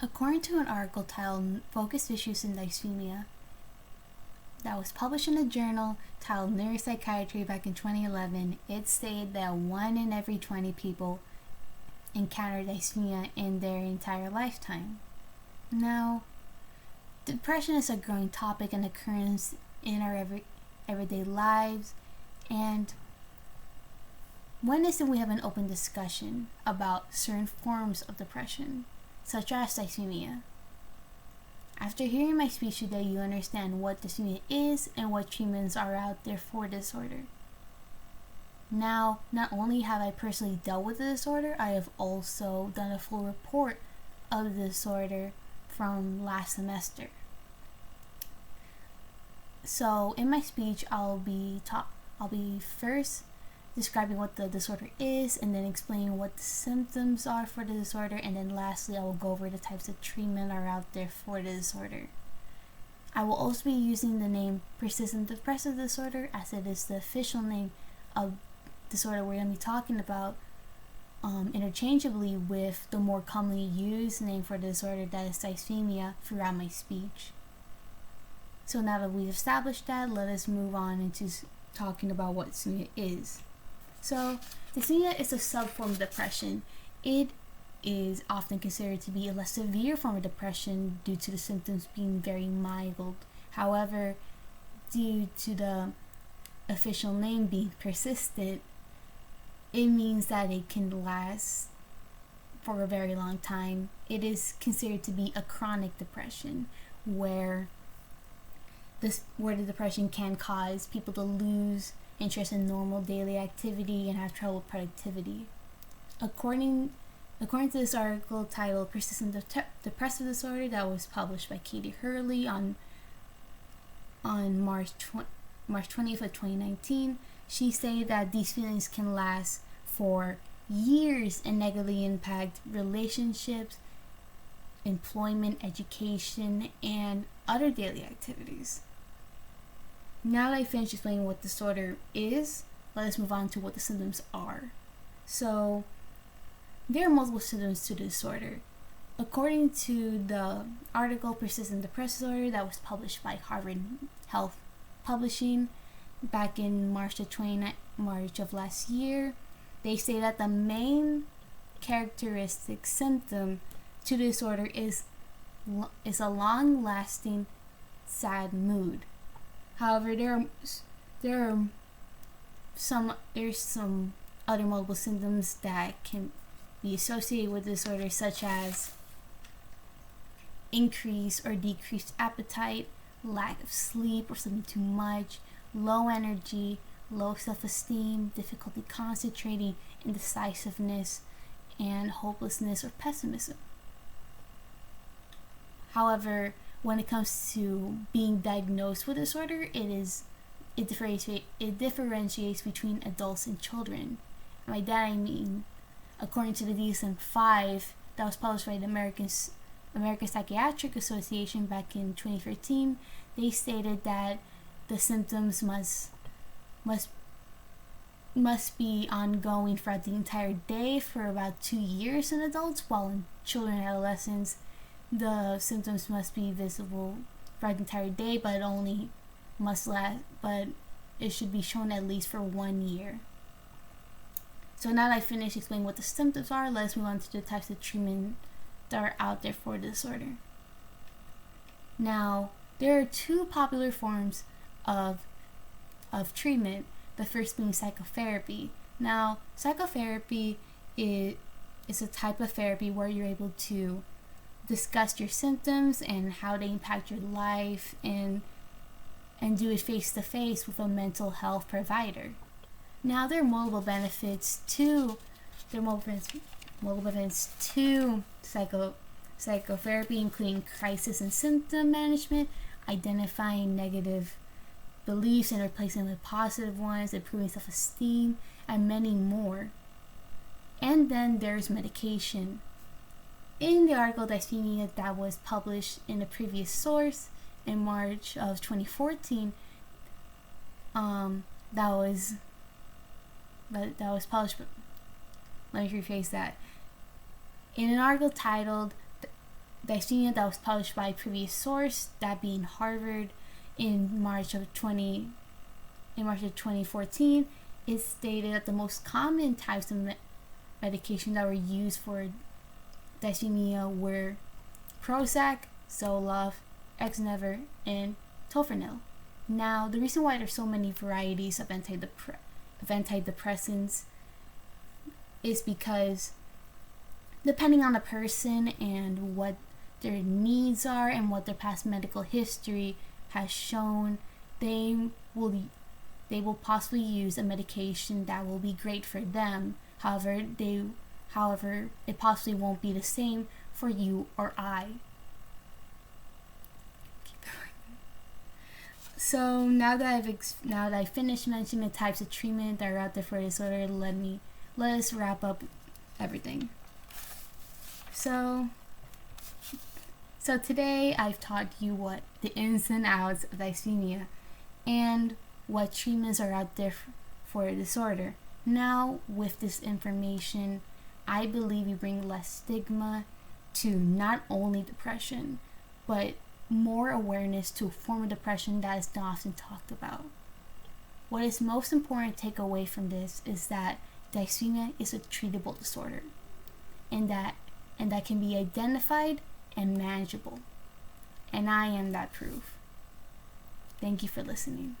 According to an article titled Focused Issues in Dysthymia that was published in a journal titled Neuropsychiatry back in 2011, it stated that 1 in every 20 people encounter dysthymia in their entire lifetime. Now, depression is a growing topic and occurrence in our everyday lives, and when is it we have an open discussion about certain forms of depression, such as dysthymia? After hearing my speech today, you understand what dysthymia is and what treatments are out there for disorder. Now, not only have I personally dealt with the disorder, I have also done a full report of the disorder from last semester. So in my speech, I'll be first describing what the disorder is, and then explaining what the symptoms are for the disorder, and then lastly I will go over the types of treatment are out there for the disorder. I will also be using the name persistent depressive disorder as it is the official name of disorder we're going to be talking about, interchangeably with the more commonly used name for the disorder, that is dysthymia, throughout my speech. So now that we've established that, let us move on into talking about what dysthymia is. So, dysthymia is a subform of depression. It is often considered to be a less severe form of depression due to the symptoms being very mild. However, due to the official name being persistent, it means that it can last for a very long time. It is considered to be a chronic depression where the depression can cause people to lose interest in normal daily activity and have trouble with productivity. According to this article titled Persistent Depressive Disorder that was published by Katie Hurley on March 20th of 2019, she stated that these feelings can last for years and negatively impact relationships, employment, education, and other daily activities. Now that I finished explaining what disorder is, let us move on to what the symptoms are. So, there are multiple symptoms to the disorder. According to the article Persistent Depressive Disorder that was published by Harvard Health Publishing back in March of last year, they say that the main characteristic symptom to the disorder is a long-lasting sad mood. However, there's some other multiple symptoms that can be associated with the disorder, such as increased or decreased appetite, lack of sleep or sleeping too much, low energy, low self-esteem, difficulty concentrating, indecisiveness, and hopelessness or pessimism. However, when it comes to being diagnosed with disorder, it differentiates between adults and children. And by that I mean, according to the DSM-5 that was published by the American Psychiatric Association back in 2013, they stated that the symptoms must be ongoing throughout the entire day for about 2 years in adults, while in children and adolescents, the symptoms must be visible throughout the entire day, but it should be shown at least for 1 year. So now that I finished explaining what the symptoms are, let's move on to the types of treatment that are out there for the disorder. Now, there are 2 popular forms of treatment, the first being psychotherapy. Now, psychotherapy is a type of therapy where you're able to discuss your symptoms and how they impact your life and do it face to face with a mental health provider. Now, there are multiple benefits to psychotherapy, including crisis and symptom management, identifying negative beliefs and replacing them with positive ones, improving self-esteem, and many more. And then there's medication. In the article Dysthymia that was published in a previous source in March of 2014, that was published. Let me rephrase that. In an article titled Dysthymia that was published by a previous source, that being Harvard, in March of 2014, it stated that the most common types of medication that were used for dysthymia were Prozac, Zoloft, Exnever, and Tofranil. Now, the reason why there's so many varieties of antidepressants is because depending on the person and what their needs are and what their past medical history has shown, they will possibly use a medication that will be great for them. However, it possibly won't be the same for you or I. So now that I finished mentioning the types of treatment that are out there for disorder, let us wrap up everything. So today I've taught you what the ins and outs of dysthymia and what treatments are out there for a disorder. Now, with this information, I believe we bring less stigma to not only depression, but more awareness to a form of depression that is not often talked about. What is most important to take away from this is that dysthymia is a treatable disorder, and that can be identified and manageable. And I am that proof. Thank you for listening.